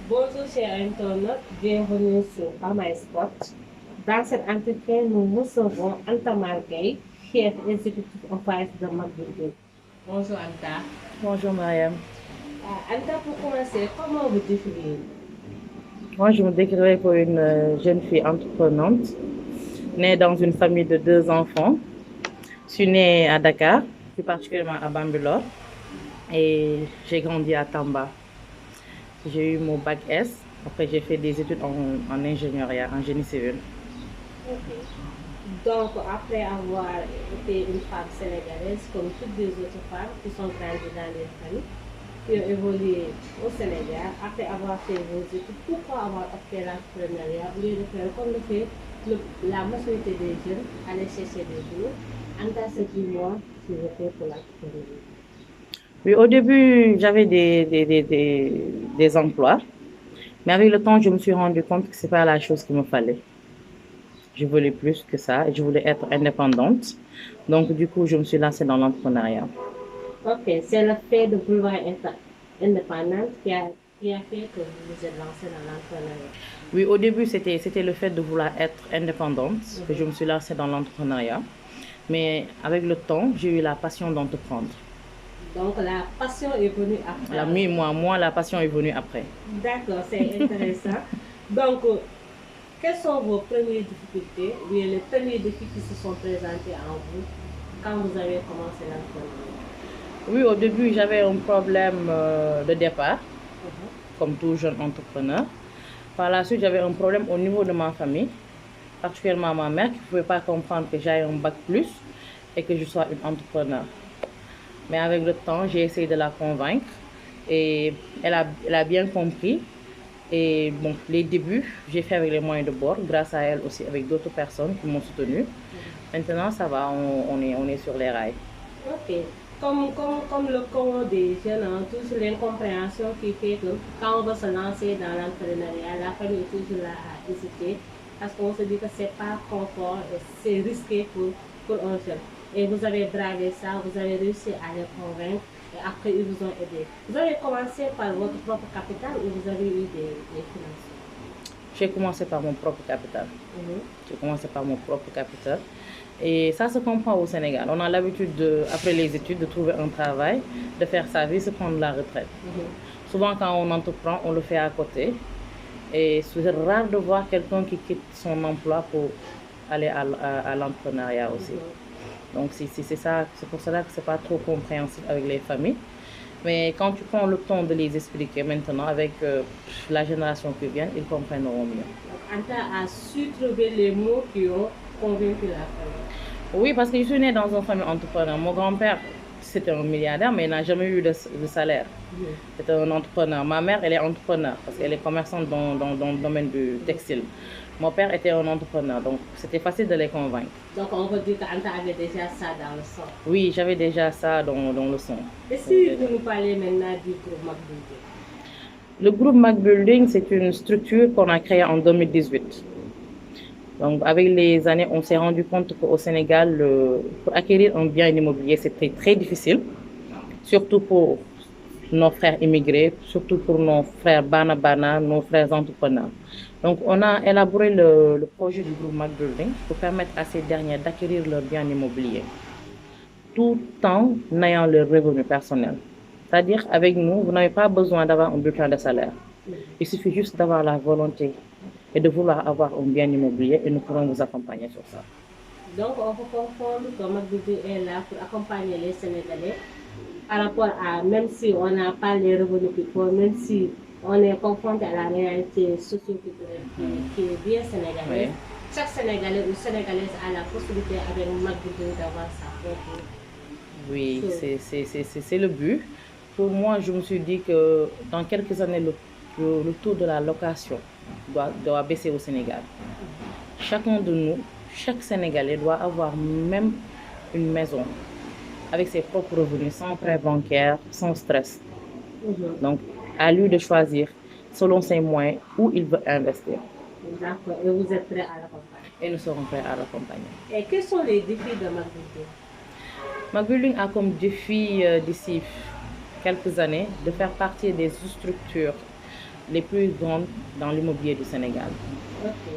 Bonjour chers internautes, bienvenue sur Pama Sport. Dans cet entretien, nous recevons Anta Margay, chef exécutif en face de McDonald's. Bonjour Anta. Bonjour Mariam. Anta, pour commencer, comment vous définissez? Moi, je me décrirais pour une jeune fille entreprenante, née dans une famille de 2 enfants. Je suis née à Dakar, plus particulièrement à Bambilor, et j'ai grandi à Tamba. J'ai eu mon bac S. Après, j'ai fait des études en ingénierie, en génie civil. Ok. Donc, après avoir été une femme sénégalaise, comme toutes les autres femmes qui sont grandies dans les familles, qui ont évolué au Sénégal, après avoir fait vos études, pourquoi avoir opté l'entrepreneuriat au lieu de faire comme le fait la majorité des jeunes, aller chercher des boulots? En tant que dis-moi, si je fais pour l'entrepreneuriat. Oui, au début, j'avais des emplois, mais avec le temps, je me suis rendu compte que ce n'est pas la chose qu'il me fallait. Je voulais plus que ça, je voulais être indépendante. Donc, du coup, je me suis lancée dans l'entrepreneuriat. Ok, c'est le fait de vouloir être indépendante qui a fait que vous vous êtes lancé dans l'entrepreneuriat. Oui, au début, c'était le fait de vouloir être indépendante que je me suis lancée dans l'entrepreneuriat. Mais avec le temps, j'ai eu la passion d'entreprendre. Donc la passion est venue après. Moi, la passion est venue après. D'accord, c'est intéressant. Donc, quelles sont vos premières difficultés, ou bien les premiers défis qui se sont présentés en vous quand vous avez commencé l'entrepreneuriat? Oui, au début, j'avais un problème de départ, Mhm. comme tout jeune entrepreneur. Par la suite, j'avais un problème au niveau de ma famille, particulièrement ma mère, qui ne pouvait pas comprendre que j'aille un bac plus et que je sois une entrepreneur. Mais avec le temps, j'ai essayé de la convaincre et elle a bien compris. Et bon, les débuts, j'ai fait avec les moyens de bord, grâce à elle aussi, avec d'autres personnes qui m'ont soutenue. Maintenant, ça va, on est sur les rails. Ok. Comme le commun des jeunes, hein, toujours l'incompréhension qui fait que quand on va se lancer dans l'entrepreneuriat, la famille est toujours là à hésiter parce qu'on se dit que c'est pas confort, c'est risqué pour un jeune. Et vous avez bravé ça, vous avez réussi à les convaincre et après ils vous ont aidé. Vous avez commencé par votre propre capital ou vous avez eu des financements? J'ai commencé par mon propre capital. Mhm. J'ai commencé par mon propre capital. Et ça se comprend au Sénégal. On a l'habitude, après les études, de trouver un travail, de faire sa vie, se prendre la retraite. Souvent, quand on entreprend, on le fait à côté. Et c'est rare de voir quelqu'un qui quitte son emploi pour aller à l'entrepreneuriat aussi. Donc, c'est ça, c'est pour cela que ce n'est pas trop compréhensible avec les familles. Mais quand tu prends le temps de les expliquer maintenant avec la génération qui vient, ils comprendront mieux. Donc, Anta a su trouver les mots qui ont convaincu la famille. Oui, parce que je suis née dans une famille entrepreneur. Mon grand-père, c'était un milliardaire, mais il n'a jamais eu de salaire. C'était un entrepreneur. Ma mère, elle est entrepreneur parce qu'elle est commerçante dans le domaine du textile. Mon père était un entrepreneur, donc c'était facile de les convaincre. Donc on peut dire qu'Anta avait déjà ça dans le sang. Oui, j'avais déjà ça dans le son. Et si vous nous parlez maintenant du groupe McBuilding? Le groupe McBuilding, c'est une structure qu'on a créée en 2018. Donc, avec les années, on s'est rendu compte qu'au Sénégal, pour acquérir un bien immobilier, c'était très difficile, surtout pour nos frères immigrés, surtout pour nos frères Bana, nos frères entrepreneurs. Donc, on a élaboré le projet du groupe McBuilding pour permettre à ces derniers d'acquérir leur bien immobilier, tout en ayant leur revenu personnel. C'est-à-dire, avec nous, vous n'avez pas besoin d'avoir un bulletin de salaire. Il suffit juste d'avoir la volonté et de vouloir avoir un bien immobilier et nous pourrons vous accompagner sur ça. Donc on peut comprendre que McBuilding est là pour accompagner les Sénégalais par rapport à, même si on n'a pas les revenus qu'il faut, même si on est confronté à la réalité socio-culturelle qui est bien sénégalaise, chaque Sénégalais ou Sénégalaise a la possibilité avec McBuilding d'avoir sa propre. Oui, c'est le but. Pour moi, je me suis dit que dans quelques années, le taux de la location doit baisser au Sénégal. Chacun de nous, chaque Sénégalais doit avoir même une maison avec ses propres revenus, sans prêt bancaire, sans stress. Donc, à lui de choisir, selon ses moyens, où il veut investir. D'accord, et vous êtes prêts à l'accompagner? Et nous serons prêts à l'accompagner. Et quels sont les défis de McBuilding? McBuilding a comme défi d'ici quelques années de faire partie des structures les plus grandes dans l'immobilier du Sénégal.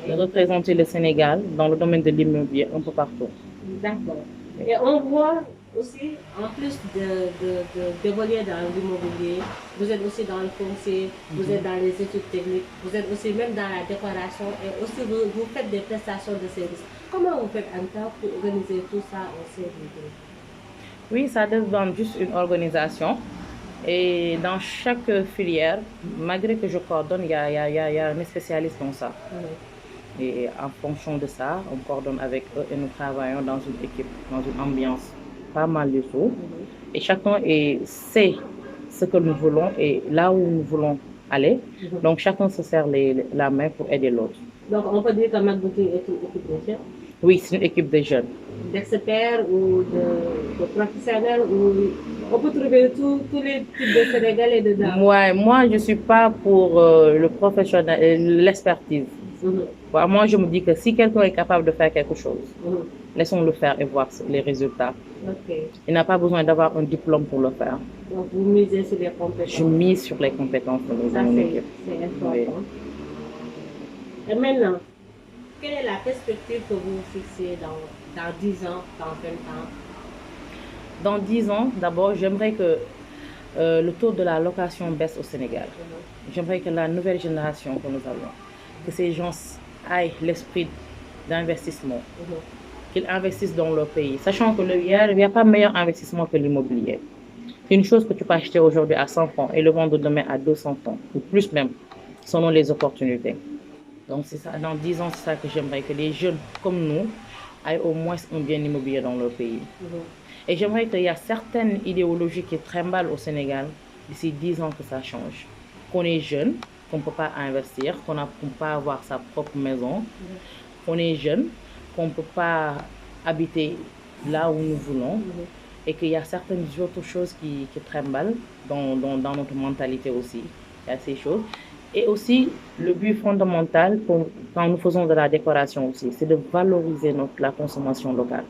De Ok. représenter le Sénégal dans le domaine de l'immobilier un peu partout. D'accord. Et on voit aussi, en plus d'évoluer dans l'immobilier, vous êtes aussi dans le foncier, vous êtes dans les études techniques, vous êtes aussi même dans la décoration et aussi vous faites des prestations de services. Comment vous faites en temps pour organiser tout ça au CDD? Oui, ça demande juste une organisation. Et dans chaque filière, malgré que je coordonne, il y a un spécialiste dans ça. Et en fonction de ça, on coordonne avec eux et nous travaillons dans une équipe, dans une ambiance pas mal de choses. Et chacun sait ce que nous voulons et là où nous voulons aller. Donc chacun se serre la main pour aider l'autre. Donc on peut dire que McBooking est une équipe de jeunes? Oui, c'est une équipe de jeunes. D'experts ou de professionnels, ou on peut trouver tous les types de Sénégalais dedans? Moi, je ne suis pas pour le professionnel, l'expertise. Moi, je me dis que si quelqu'un est capable de faire quelque chose, laissons-le faire et voir les résultats. Okay. Il n'a pas besoin d'avoir un diplôme pour le faire. Donc, vous misez sur les compétences? Je mise sur les compétences de mon équipe. C'est important. Oui. Et maintenant, quelle est la perspective que vous fixez dans 10 ans, dans 20 ans? Dans 10 ans, d'abord, j'aimerais que le taux de la location baisse au Sénégal. J'aimerais que la nouvelle génération que nous avons, que ces gens aient l'esprit d'investissement, qu'ils investissent dans leur pays, sachant qu'il n'y a pas meilleur investissement que l'immobilier. C'est une chose que tu peux acheter aujourd'hui à 100 francs et le vendre demain à 200 francs, ou plus même, selon les opportunités. Donc c'est ça, dans 10 ans, c'est ça que j'aimerais, que les jeunes comme nous aient au moins un bien immobilier dans leur pays. Et j'aimerais qu'il y ait certaines idéologies qui trimballent au Sénégal d'ici 10 ans que ça change. Qu'on est jeune, qu'on ne peut pas investir, qu'on ne peut pas avoir sa propre maison, qu'on est jeune, qu'on ne peut pas habiter là où nous voulons, et qu'il y a certaines autres choses qui trimballent dans notre mentalité aussi. Il y a ces choses. Et aussi, le but fondamental quand nous faisons de la décoration aussi, c'est de valoriser la consommation locale.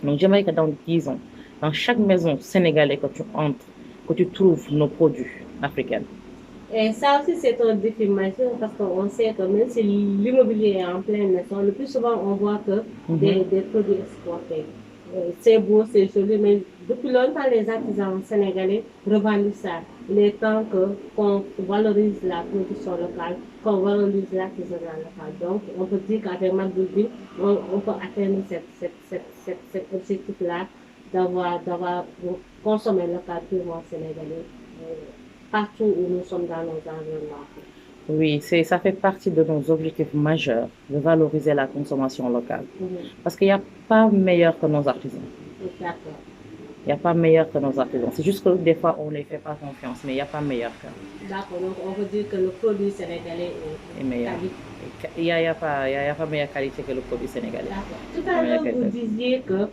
Donc j'aimerais que dans 10 ans, dans chaque maison sénégalaise que tu entres, que tu trouves nos produits africains. Et ça aussi, c'est un défi majeur parce qu'on sait que même si l'immobilier est en pleine naissance, le plus souvent, on voit que des produits exportés. C'est beau, c'est joli, mais depuis longtemps, les artisans sénégalais revendiquent ça. Il est temps qu'on valorise la production locale, qu'on valorise l'artisanat local. Donc, on peut dire qu'avec McBooking, on peut atteindre cet objectif-là d'avoir consommé local purement sénégalais partout où nous sommes dans nos environnements. Oui, ça fait partie de nos objectifs majeurs, de valoriser la consommation locale. Parce qu'il n'y a pas meilleur que nos artisans. D'accord. Il n'y a pas meilleur que nos artisans. C'est juste que des fois, on ne les fait pas confiance, mais il n'y a pas meilleur que. D'accord, donc on peut dire que le produit sénégalais est meilleur. Il n'y a pas meilleure qualité que le produit sénégalais. Tout à l'heure, vous disiez que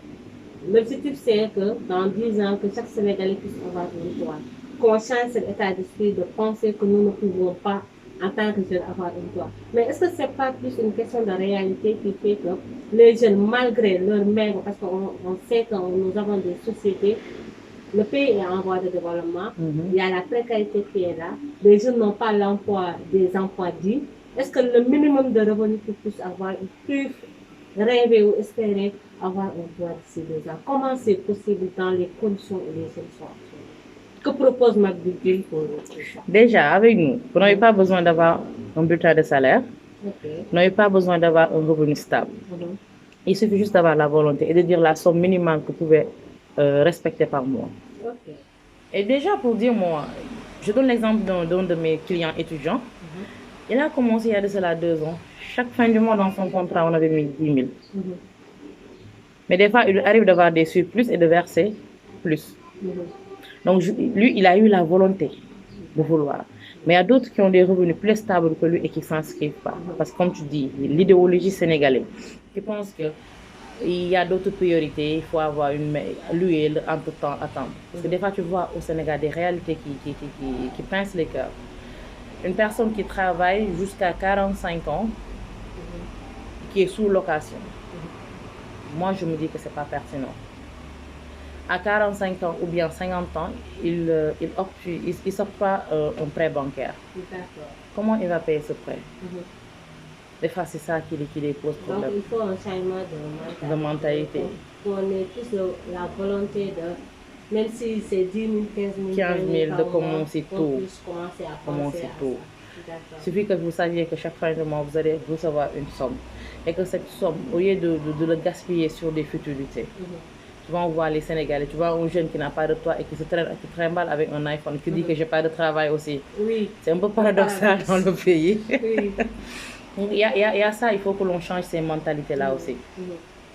l'objectif, c'est que dans 10 ans, que chaque Sénégalais puisse avoir une toile. Qu'on change cet état d'esprit de penser que nous ne pouvons pas, en tant que jeunes, avoir une toile. Mais est-ce que ce n'est pas plus une question de réalité qui fait que les jeunes, malgré leur maigre, parce qu'on sait que nous avons des sociétés, le pays est en voie de développement, il y a la précarité qui est là, les jeunes n'ont pas l'emploi, des emplois dits. Est-ce que le minimum de revenus qu'ils puissent avoir, ils peuvent rêver ou espérer avoir un toit d'ici 2 ans? Comment c'est possible dans les conditions où les jeunes sont? Que propose McBooking pour ça? Déjà, avec nous, vous n'avez pas besoin d'avoir un bulletin de salaire. Vous n'avez pas besoin d'avoir un revenu stable. Il suffit juste d'avoir la volonté et de dire la somme minimale que vous pouvez respecter par mois. Et déjà, pour dire moi, je donne l'exemple d'un de mes clients étudiants. Il a commencé il y a de cela 2 ans. Chaque fin du mois, dans son contrat, on avait mis 10 000. Mais des fois, il arrive d'avoir des surplus et de verser plus. Donc, lui, il a eu la volonté de vouloir. Mais il y a d'autres qui ont des revenus plus stables que lui et qui ne s'inscrivent pas. Parce que comme tu dis, l'idéologie sénégalaise, qui pense qu'il y a d'autres priorités, il faut avoir lui, entre-temps, attendre. Parce que des fois, tu vois au Sénégal des réalités qui pincent les cœurs. Une personne qui travaille jusqu'à 45 ans, qui est sous location. Moi, je me dis que ce n'est pas pertinent. à 45 ans ou bien 50 ans, il sort pas un prêt bancaire. D'accord. Comment il va payer ce prêt? Mhm. Des fois, c'est ça qui les pose Donc, problème. il faut un changement de mentalité. Qu'on ait tous la volonté de, même si c'est 10 000, 15 000, 15 000 de commencer qu'on tôt. puisse commencer à Commencer penser tôt. à ça. Il suffit que vous saviez que chaque fin de mois, vous allez recevoir une somme. Et que cette somme, au lieu de le gaspiller sur des futilités, tu vas voir les Sénégalais, tu vois un jeune qui n'a pas de toit et qui se trimballe avec un iPhone, qui dit que j'ai pas de travail aussi. Oui. C'est un peu paradoxal dans le pays. Oui. Il y a ça, il faut que l'on change ces mentalités-là aussi.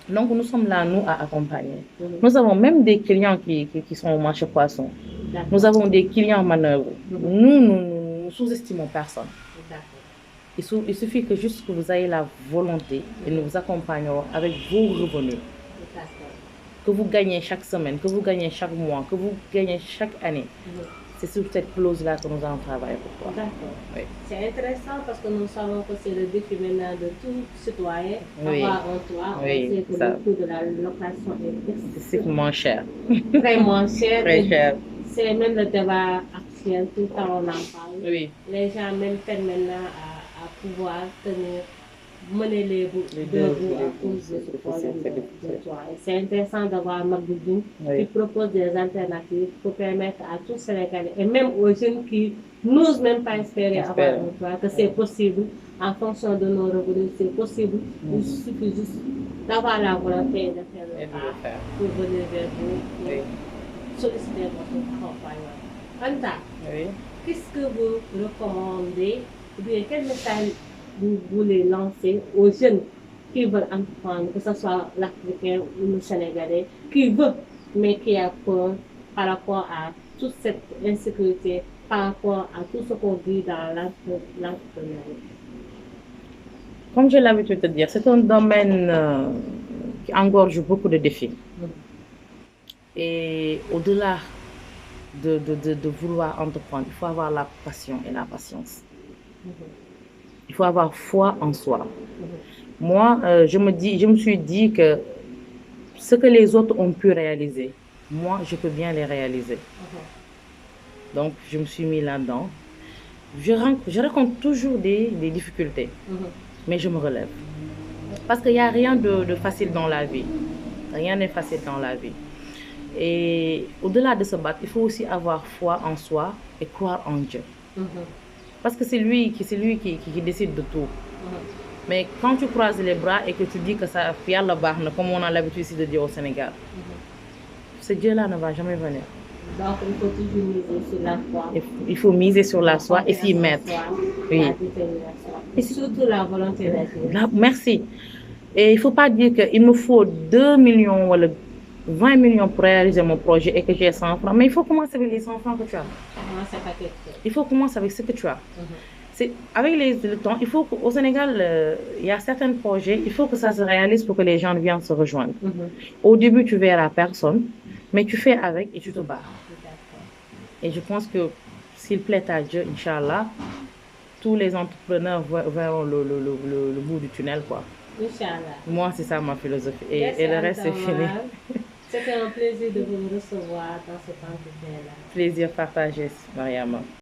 Donc, nous sommes là, nous, à accompagner. Nous avons même des clients qui sont au marché poisson. Nous avons des clients manœuvres. Nous sous-estimons personne. Il suffit que juste que vous ayez la volonté et nous vous accompagnerons avec vos revenus. Que vous gagnez chaque semaine, que vous gagnez chaque mois, que vous gagnez chaque année. C'est sur cette clause-là que nous allons travailler pour toi. D'accord. Oui. C'est intéressant parce que nous savons que c'est le défi maintenant de tout citoyen. Oui. Avoir un toit. Oui, on sait que le coût de la location est excessivement cher. Vraiment cher. Très cher. C'est même le débat actuel, tout le temps on en parle. Oui. Les gens même peinent maintenant à pouvoir mener les bouts à cause de ce problème de toit. C'est intéressant d'avoir Magdoudoune qui propose des alternatives pour permettre à tous les Sénégalais et même aux jeunes qui n'osent même pas espérer avoir un toit, que c'est possible en fonction de nos revenus, c'est possible. Il suffit juste d'avoir la volonté de faire le pas pour venir vers vous, pour solliciter votre accompagnement. Anta, qu'est-ce que vous recommandez ou bien quel message vous voulez lancer aux jeunes qui veulent entreprendre, que ce soit l'Africain ou le Sénégalais, qui veut, mais qui a peur par rapport à toute cette insécurité, par rapport à tout ce qu'on vit dans l'entrepreneuriat? Comme j'ai l'habitude de dire, c'est un domaine qui engorge beaucoup de défis. Et au-delà de vouloir entreprendre, il faut avoir la passion et la patience. Il faut avoir foi en soi. Moi, je me suis dit que ce que les autres ont pu réaliser, moi, je peux bien les réaliser. Donc, je me suis mis là-dedans. Je rencontre toujours des difficultés, mais je me relève. Parce qu'il n'y a rien de facile dans la vie. Rien n'est facile dans la vie. Et au-delà de se battre, il faut aussi avoir foi en soi et croire en Dieu. Parce que c'est lui qui décide de tout. Mais quand tu croises les bras et que tu dis que ça fait la barre, comme on a l'habitude ici de dire au Sénégal, ce Dieu-là ne va jamais venir. Donc il faut toujours miser sur la foi. Il faut miser sur la foi et s'y mettre. Oui. Et surtout la volonté d'agir. Merci. Et il ne faut pas dire qu'il me faut 2 millions ou 20 millions pour réaliser mon projet et que j'ai 100 francs. Mais il faut commencer avec les 100 francs que tu as. Il faut commencer avec ce que tu as. Avec le temps, il faut qu'au Sénégal, il y a certains projets, il faut que ça se réalise pour que les gens viennent se rejoindre. Au début, tu verras personne, mais tu fais avec et tu te bats. Et je pense que s'il plaît à Dieu, Inch'Allah, tous les entrepreneurs verront le bout du tunnel, quoi. Inch'Allah. Moi, c'est ça ma philosophie. Et le reste, c'est fini. C'était un plaisir de vous recevoir dans cet entretien-là. Plaisir partagé, Mariama.